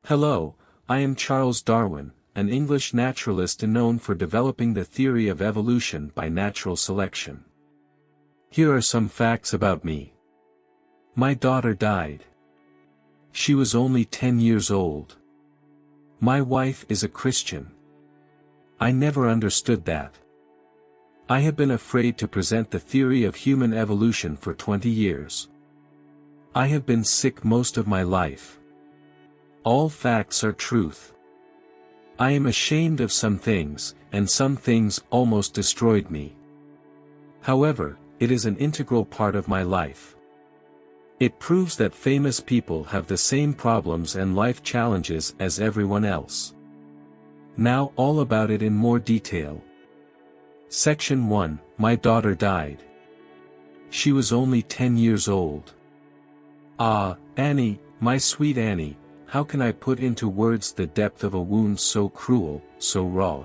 Hello, I am Charles Darwin, an English naturalist known for developing the theory of evolution by natural selection. Here are some facts about me. My daughter died. She was only 10 years old. My wife is a Christian. I never understood that. I have been afraid to present the theory of human evolution for 20 years. I have been sick most of my life. All facts are truth. I am ashamed of some things, and some things almost destroyed me. However, it is an integral part of my life. It proves that famous people have the same problems and life challenges as everyone else. Now all about it in more detail. Section 1, My daughter died. She was only 10 years old. Ah, Annie, my sweet Annie, how can I put into words the depth of a wound so cruel, so raw?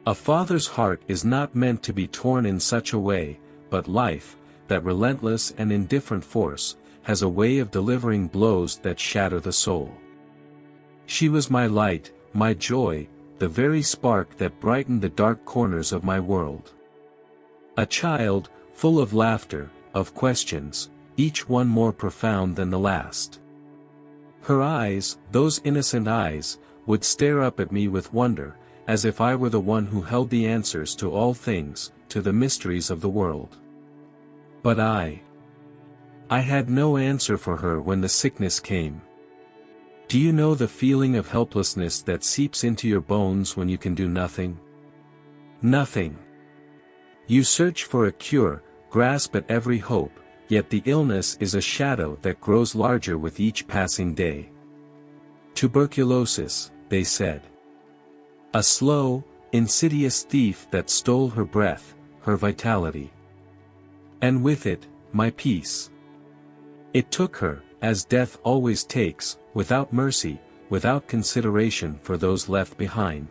A father's heart is not meant to be torn in such a way, but life, that relentless and indifferent force, has a way of delivering blows that shatter the soul. She was my light, my joy, the very spark that brightened the dark corners of my world. A child, full of laughter, of questions, each one more profound than the last. Her eyes, those innocent eyes, would stare up at me with wonder, as if I were the one who held the answers to all things, to the mysteries of the world. But I had no answer for her when the sickness came. Do you know the feeling of helplessness that seeps into your bones when you can do nothing? Nothing. You search for a cure, grasp at every hope, yet the illness is a shadow that grows larger with each passing day. Tuberculosis, they said. A slow, insidious thief that stole her breath, her vitality. And with it, my peace. It took her, as death always takes, without mercy, without consideration for those left behind.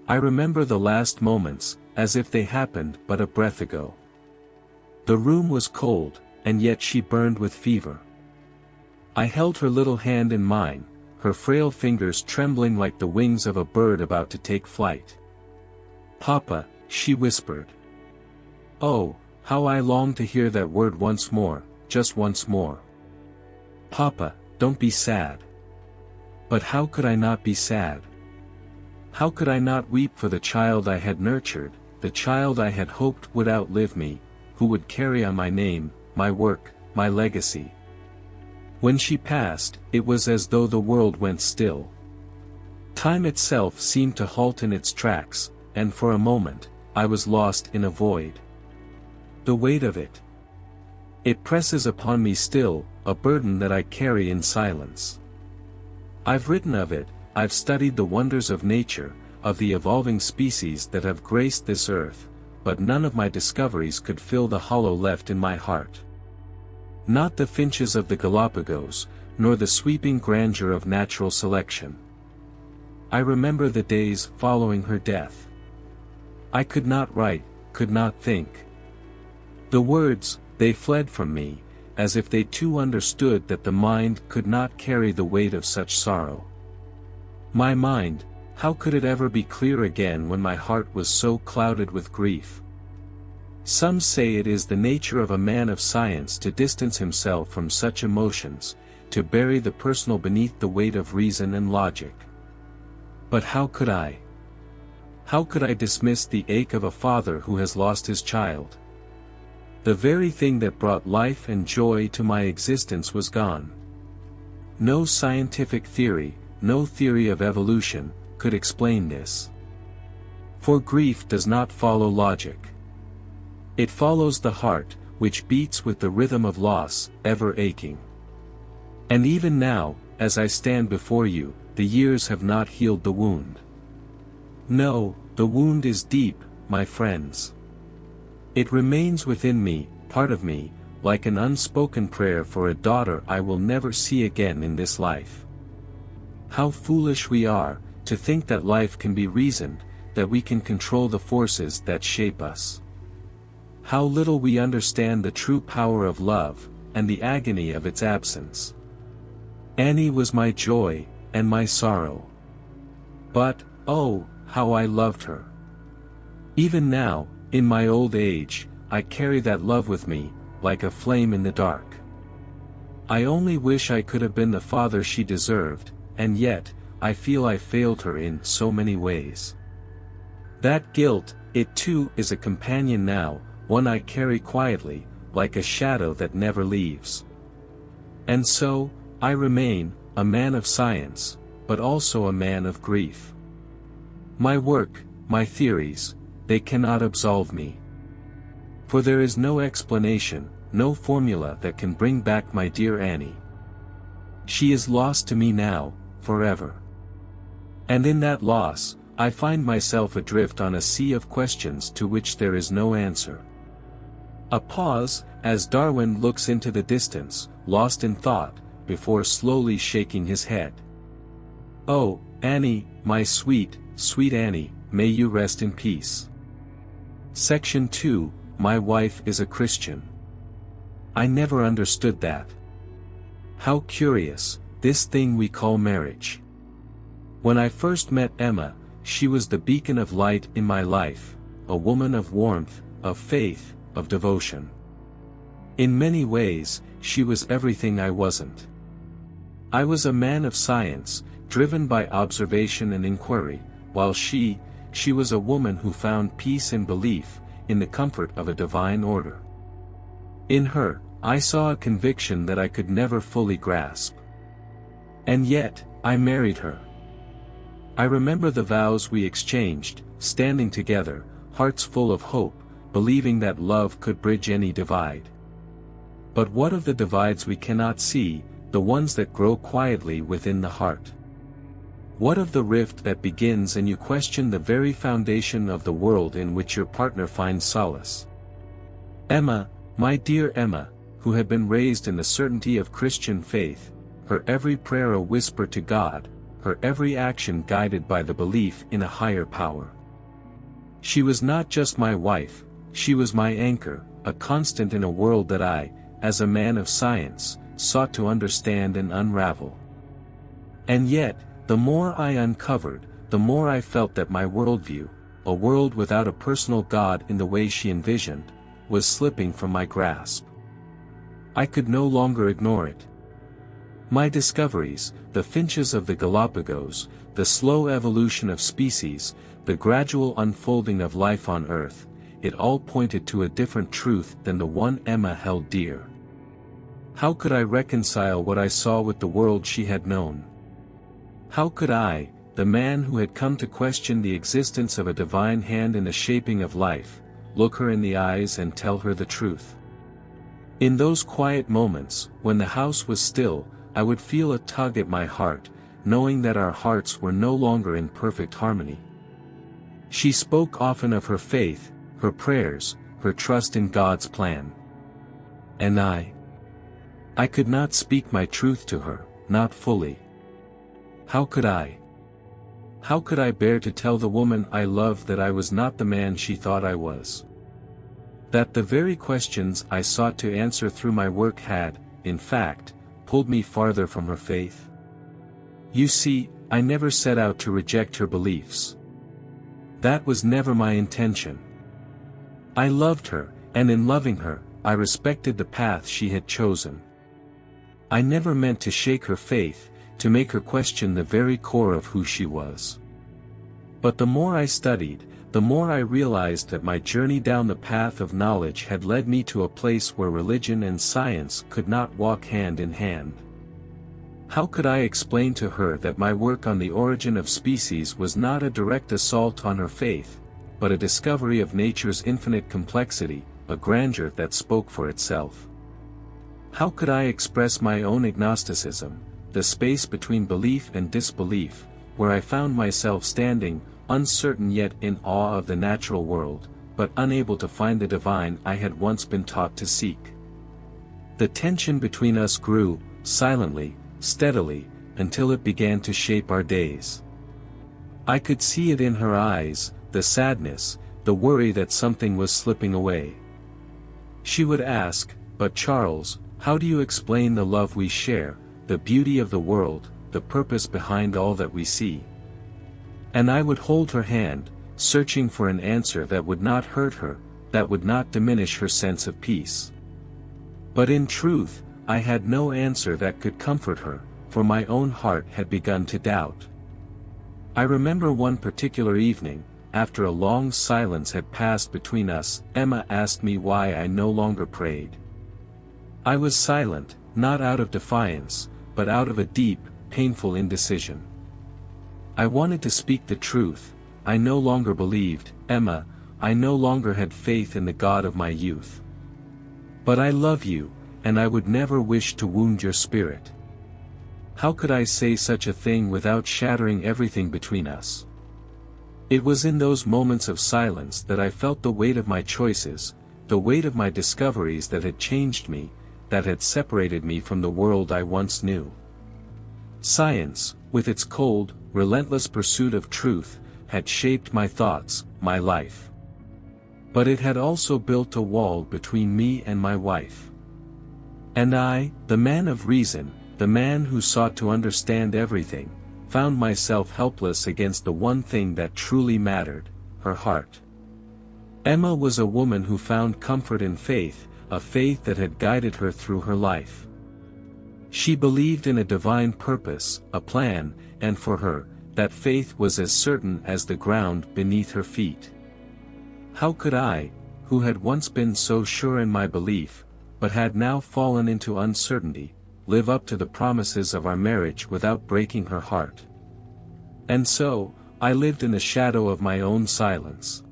I remember the last moments, as if they happened but a breath ago. The room was cold, and yet she burned with fever. I held her little hand in mine, her frail fingers trembling like the wings of a bird about to take flight. "Papa," she whispered. Oh, how I longed to hear that word once more, just once more. "Papa, don't be sad." But how could I not be sad? How could I not weep for the child I had nurtured, the child I had hoped would outlive me, who would carry on my name, my work, my legacy? When she passed, it was as though the world went still. Time itself seemed to halt in its tracks, and for a moment, I was lost in a void. The weight of it. It presses upon me still, a burden that I carry in silence. I've written of it, I've studied the wonders of nature, of the evolving species that have graced this earth, but none of my discoveries could fill the hollow left in my heart. Not the finches of the Galapagos, nor the sweeping grandeur of natural selection. I remember the days following her death. I could not write, could not think. The words, they fled from me, as if they too understood that the mind could not carry the weight of such sorrow. My mind, how could it ever be clear again when my heart was so clouded with grief? Some say it is the nature of a man of science to distance himself from such emotions, to bury the personal beneath the weight of reason and logic. But how could I? How could I dismiss the ache of a father who has lost his child? The very thing that brought life and joy to my existence was gone. No scientific theory, no theory of evolution, could explain this. For grief does not follow logic. It follows the heart, which beats with the rhythm of loss, ever aching. And even now, as I stand before you, the years have not healed the wound. No, the wound is deep, my friends. It remains within me, part of me, like an unspoken prayer for a daughter I will never see again in this life. How foolish we are, to think that life can be reasoned, that we can control the forces that shape us. How little we understand the true power of love, and the agony of its absence. Annie was my joy, and my sorrow. But, oh, how I loved her. Even now, in my old age, I carry that love with me, like a flame in the dark. I only wish I could have been the father she deserved, and yet, I feel I failed her in so many ways. That guilt, it too is a companion now, one I carry quietly, like a shadow that never leaves. And so, I remain, a man of science, but also a man of grief. My work, my theories, they cannot absolve me. For there is no explanation, no formula that can bring back my dear Annie. She is lost to me now, forever. And in that loss, I find myself adrift on a sea of questions to which there is no answer. A pause, as Darwin looks into the distance, lost in thought, before slowly shaking his head. Oh, Annie, my sweet, sweet Annie, may you rest in peace. Section 2, My wife is a Christian. I never understood that. How curious, this thing we call marriage. When I first met Emma, she was the beacon of light in my life, a woman of warmth, of faith, of devotion. In many ways, she was everything I wasn't. I was a man of science, driven by observation and inquiry, while she was a woman who found peace and belief, in the comfort of a divine order. In her, I saw a conviction that I could never fully grasp. And yet, I married her. I remember the vows we exchanged, standing together, hearts full of hope, believing that love could bridge any divide. But what of the divides we cannot see, the ones that grow quietly within the heart? What of the rift that begins and you question the very foundation of the world in which your partner finds solace? Emma, my dear Emma, who had been raised in the certainty of Christian faith, her every prayer a whisper to God, her every action guided by the belief in a higher power. She was not just my wife, she was my anchor, a constant in a world that I, as a man of science, sought to understand and unravel. And yet, the more I uncovered, the more I felt that my worldview, a world without a personal God in the way she envisioned, was slipping from my grasp. I could no longer ignore it. My discoveries, the finches of the Galapagos, the slow evolution of species, the gradual unfolding of life on Earth, it all pointed to a different truth than the one Emma held dear. How could I reconcile what I saw with the world she had known? How could I, the man who had come to question the existence of a divine hand in the shaping of life, look her in the eyes and tell her the truth? In those quiet moments, when the house was still, I would feel a tug at my heart, knowing that our hearts were no longer in perfect harmony. She spoke often of her faith, her prayers, her trust in God's plan. And I could not speak my truth to her, not fully. How could I? How could I bear to tell the woman I loved that I was not the man she thought I was? That the very questions I sought to answer through my work had, in fact, pulled me farther from her faith? You see, I never set out to reject her beliefs. That was never my intention. I loved her, and in loving her, I respected the path she had chosen. I never meant to shake her faith, to make her question the very core of who she was. But the more I studied, the more I realized that my journey down the path of knowledge had led me to a place where religion and science could not walk hand in hand. How could I explain to her that my work on the origin of species was not a direct assault on her faith, but a discovery of nature's infinite complexity, a grandeur that spoke for itself? How could I express my own agnosticism, the space between belief and disbelief, where I found myself standing, uncertain yet in awe of the natural world, but unable to find the divine I had once been taught to seek? The tension between us grew, silently, steadily, until it began to shape our days. I could see it in her eyes, the sadness, the worry that something was slipping away. She would ask, "But Charles, how do you explain the love we share, the beauty of the world, the purpose behind all that we see. And I would hold her hand, searching for an answer that would not hurt her, that would not diminish her sense of peace. But in truth, I had no answer that could comfort her, for my own heart had begun to doubt. I remember one particular evening, after a long silence had passed between us, Emma asked me why I no longer prayed. I was silent, not out of defiance, but out of a deep, painful indecision. I wanted to speak the truth. I no longer believed, Emma, I no longer had faith in the God of my youth. But I love you, and I would never wish to wound your spirit. How could I say such a thing without shattering everything between us? It was in those moments of silence that I felt the weight of my choices, the weight of my discoveries that had changed me, that had separated me from the world I once knew. Science, with its cold, relentless pursuit of truth, had shaped my thoughts, my life. But it had also built a wall between me and my wife. And I, the man of reason, the man who sought to understand everything, found myself helpless against the one thing that truly mattered, her heart. Emma was a woman who found comfort in faith, a faith that had guided her through her life. She believed in a divine purpose, a plan, and for her, that faith was as certain as the ground beneath her feet. How could I, who had once been so sure in my belief, but had now fallen into uncertainty, live up to the promises of our marriage without breaking her heart? And so, I lived in the shadow of my own silence.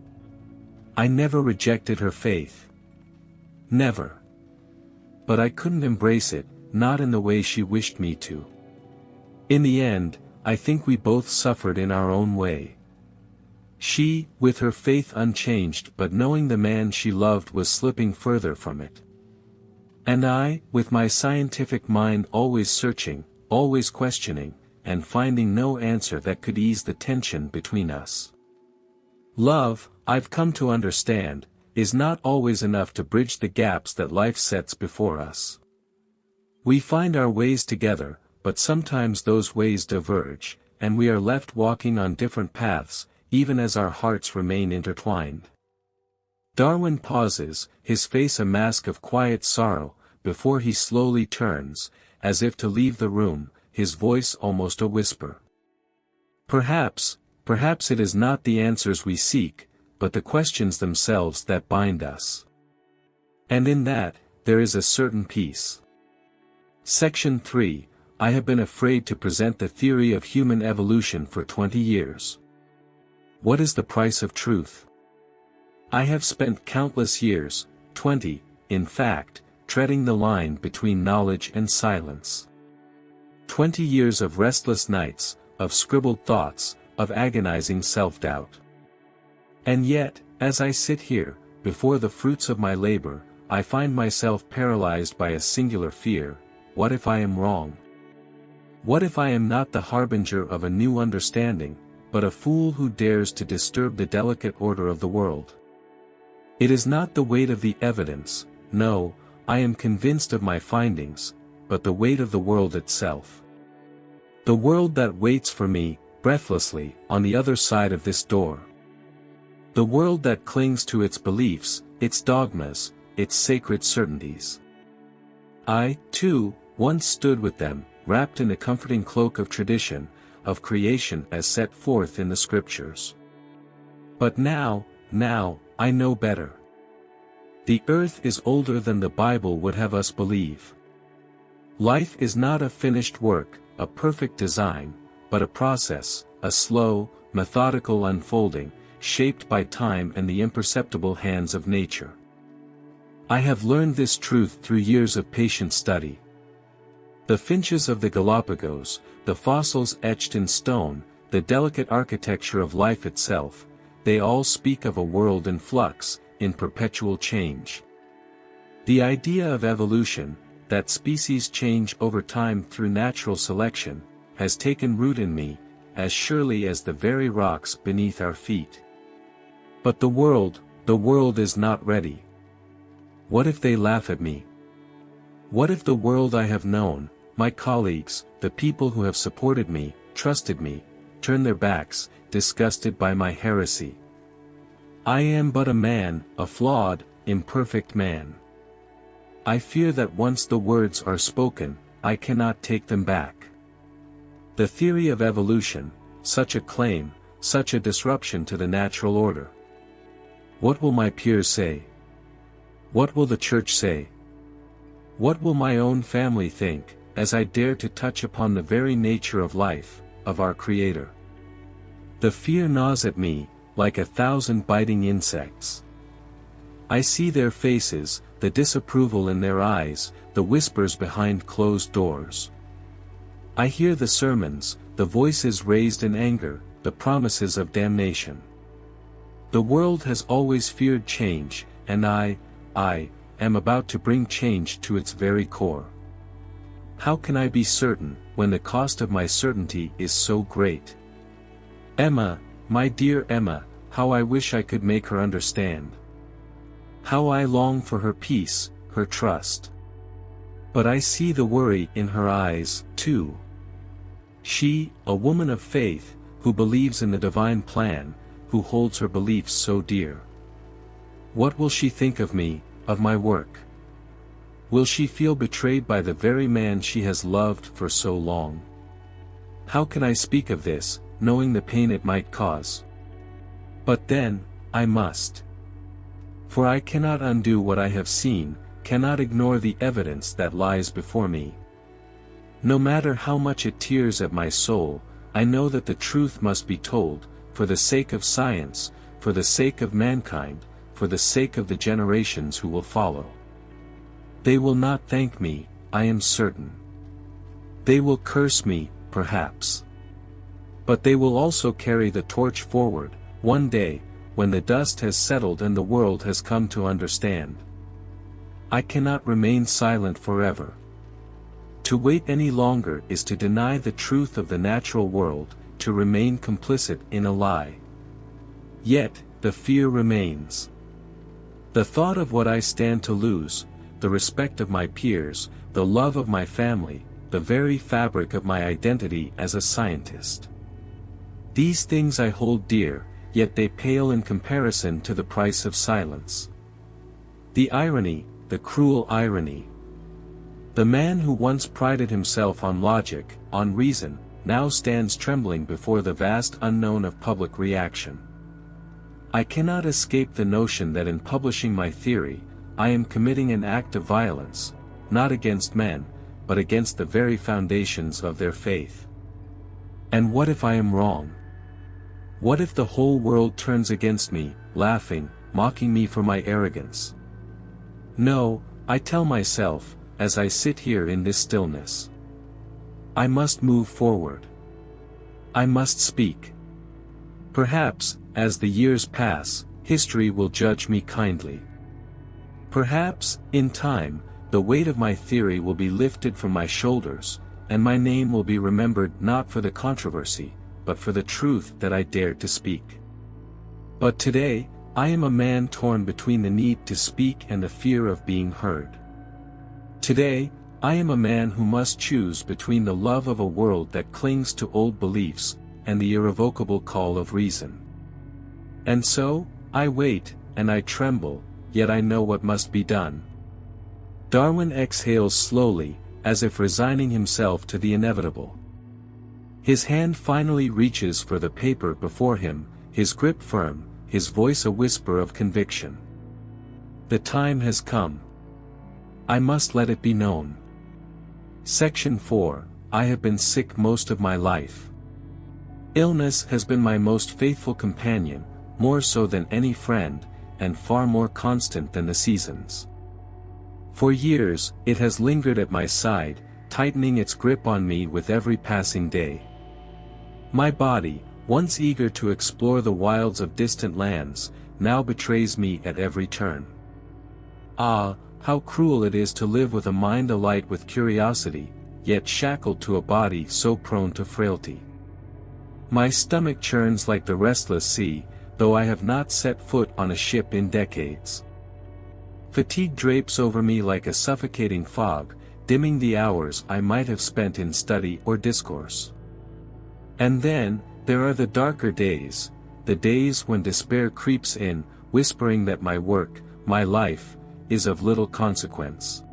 I never rejected her faith. Never. But I couldn't embrace it, not in the way she wished me to. In the end, I think we both suffered in our own way. She, with her faith unchanged but knowing the man she loved was slipping further from it. And I, with my scientific mind always searching, always questioning, and finding no answer that could ease the tension between us. Love, I've come to understand, is not always enough to bridge the gaps that life sets before us. We find our ways together, but sometimes those ways diverge, and we are left walking on different paths, even as our hearts remain intertwined. Darwin pauses, his face a mask of quiet sorrow, before he slowly turns, as if to leave the room, his voice almost a whisper. Perhaps it is not the answers we seek, but the questions themselves that bind us. And in that, there is a certain peace. Section 3. I have been afraid to present the theory of human evolution for 20 years. What is the price of truth? I have spent countless years, 20, in fact, treading the line between knowledge and silence. 20 years of restless nights, of scribbled thoughts, of agonizing self-doubt. And yet, as I sit here, before the fruits of my labor, I find myself paralyzed by a singular fear: what if I am wrong? What if I am not the harbinger of a new understanding, but a fool who dares to disturb the delicate order of the world? It is not the weight of the evidence, no, I am convinced of my findings, but the weight of the world itself. The world that waits for me, breathlessly, on the other side of this door. The world that clings to its beliefs, its dogmas, its sacred certainties. I, too, once stood with them, wrapped in a comforting cloak of tradition, of creation as set forth in the scriptures. But now, I know better. The earth is older than the Bible would have us believe. Life is not a finished work, a perfect design, but a process, a slow, methodical unfolding, shaped by time and the imperceptible hands of nature. I have learned this truth through years of patient study. The finches of the Galapagos, the fossils etched in stone, the delicate architecture of life itself, they all speak of a world in flux, in perpetual change. The idea of evolution, that species change over time through natural selection, has taken root in me, as surely as the very rocks beneath our feet. But the world is not ready. What if they laugh at me? What if the world I have known, my colleagues, the people who have supported me, trusted me, turn their backs, disgusted by my heresy. I am but a man, a flawed, imperfect man. I fear that once the words are spoken, I cannot take them back. The theory of evolution, such a claim, such a disruption to the natural order. What will my peers say? What will the church say? What will my own family think, as I dare to touch upon the very nature of life, of our Creator? The fear gnaws at me, like 1,000 biting insects. I see their faces, the disapproval in their eyes, the whispers behind closed doors. I hear the sermons, the voices raised in anger, the promises of damnation. The world has always feared change, and I am about to bring change to its very core. How can I be certain, when the cost of my certainty is so great? Emma, my dear Emma, how I wish I could make her understand. How I long for her peace, her trust. But I see the worry in her eyes, too. She, a woman of faith, who believes in the divine plan, who holds her beliefs so dear. What will she think of me, of my work? Will she feel betrayed by the very man she has loved for so long? How can I speak of this, knowing the pain it might cause? But then, I must. For I cannot undo what I have seen, cannot ignore the evidence that lies before me. No matter how much it tears at my soul, I know that the truth must be told, for the sake of science, for the sake of mankind, for the sake of the generations who will follow. They will not thank me, I am certain. They will curse me, perhaps. But they will also carry the torch forward, one day, when the dust has settled and the world has come to understand. I cannot remain silent forever. To wait any longer is to deny the truth of the natural world, to remain complicit in a lie. Yet, the fear remains. The thought of what I stand to lose, the respect of my peers, the love of my family, the very fabric of my identity as a scientist. These things I hold dear, yet they pale in comparison to the price of silence. The irony, the cruel irony. The man who once prided himself on logic, on reason, now stands trembling before the vast unknown of public reaction. I cannot escape the notion that in publishing my theory, I am committing an act of violence, not against men, but against the very foundations of their faith. And what if I am wrong? What if the whole world turns against me, laughing, mocking me for my arrogance? No, I tell myself, as I sit here in this stillness. I must move forward. I must speak. Perhaps, as the years pass, history will judge me kindly. Perhaps, in time, the weight of my theory will be lifted from my shoulders, and my name will be remembered not for the controversy, but for the truth that I dared to speak. But today, I am a man torn between the need to speak and the fear of being heard. Today, I am a man who must choose between the love of a world that clings to old beliefs, and the irrevocable call of reason. And so, I wait, and I tremble, yet I know what must be done. Darwin exhales slowly, as if resigning himself to the inevitable. His hand finally reaches for the paper before him, his grip firm, his voice a whisper of conviction. The time has come. I must let it be known. Section 4, I have been sick most of my life. Illness has been my most faithful companion, more so than any friend, and far more constant than the seasons. For years, it has lingered at my side, tightening its grip on me with every passing day. My body, once eager to explore the wilds of distant lands, now betrays me at every turn. Ah, how cruel it is to live with a mind alight with curiosity, yet shackled to a body so prone to frailty. My stomach churns like the restless sea, though I have not set foot on a ship in decades. Fatigue drapes over me like a suffocating fog, dimming the hours I might have spent in study or discourse. And then, there are the darker days, the days when despair creeps in, whispering that my work, my life, is of little consequence.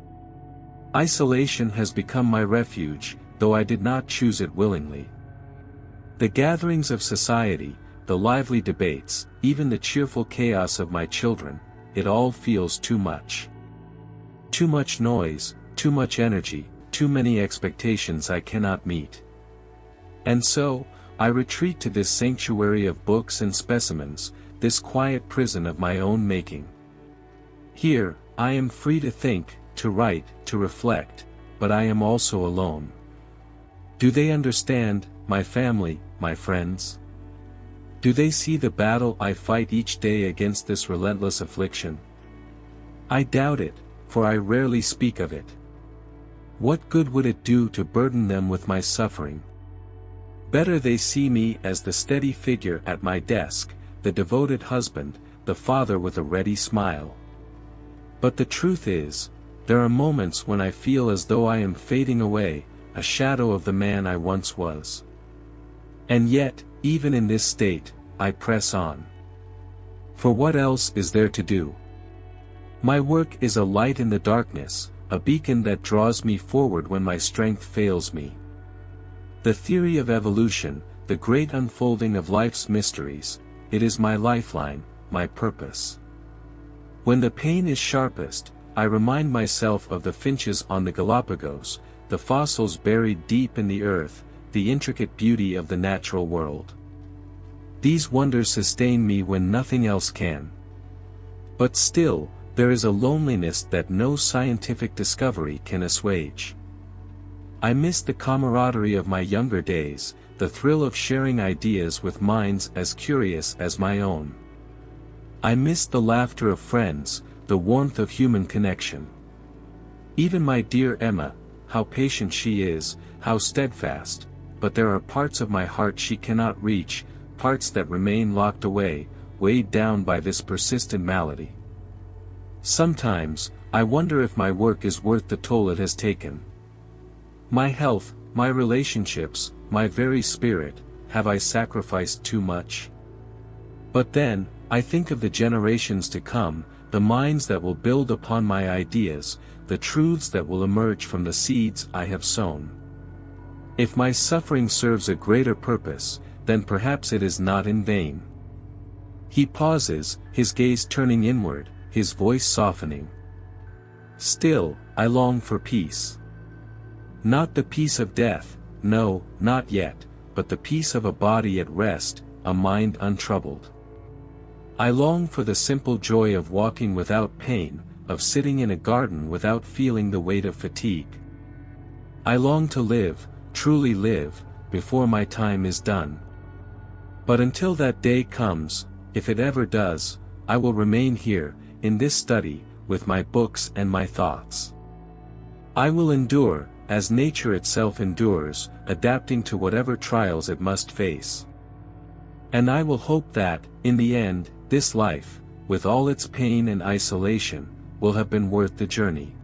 Isolation has become my refuge, though I did not choose it willingly. The gatherings of society, the lively debates, even the cheerful chaos of my children, it all feels too much. Too much noise, too much energy, too many expectations I cannot meet. And so, I retreat to this sanctuary of books and specimens, this quiet prison of my own making. Here, I am free to think, to write, to reflect, but I am also alone. Do they understand, my family, my friends? Do they see the battle I fight each day against this relentless affliction? I doubt it, for I rarely speak of it. What good would it do to burden them with my suffering? Better they see me as the steady figure at my desk, the devoted husband, the father with a ready smile. But the truth is, there are moments when I feel as though I am fading away, a shadow of the man I once was. And yet, even in this state, I press on. For what else is there to do? My work is a light in the darkness, a beacon that draws me forward when my strength fails me. The theory of evolution, the great unfolding of life's mysteries, it is my lifeline, my purpose. When the pain is sharpest, I remind myself of the finches on the Galapagos, the fossils buried deep in the earth, the intricate beauty of the natural world. These wonders sustain me when nothing else can. But still, there is a loneliness that no scientific discovery can assuage. I miss the camaraderie of my younger days, the thrill of sharing ideas with minds as curious as my own. I miss the laughter of friends, the warmth of human connection. Even my dear Emma, how patient she is, how steadfast, but there are parts of my heart she cannot reach, parts that remain locked away, weighed down by this persistent malady. Sometimes, I wonder if my work is worth the toll it has taken. My health, my relationships, my very spirit, have I sacrificed too much? But then, I think of the generations to come, the minds that will build upon my ideas, the truths that will emerge from the seeds I have sown. If my suffering serves a greater purpose, then perhaps it is not in vain. He pauses, his gaze turning inward, his voice softening. Still, I long for peace. Not the peace of death, no, not yet, but the peace of a body at rest, a mind untroubled. I long for the simple joy of walking without pain, of sitting in a garden without feeling the weight of fatigue. I long to live, truly live, before my time is done. But until that day comes, if it ever does, I will remain here, in this study, with my books and my thoughts. I will endure, as nature itself endures, adapting to whatever trials it must face. And I will hope that, in the end, this life, with all its pain and isolation, will have been worth the journey.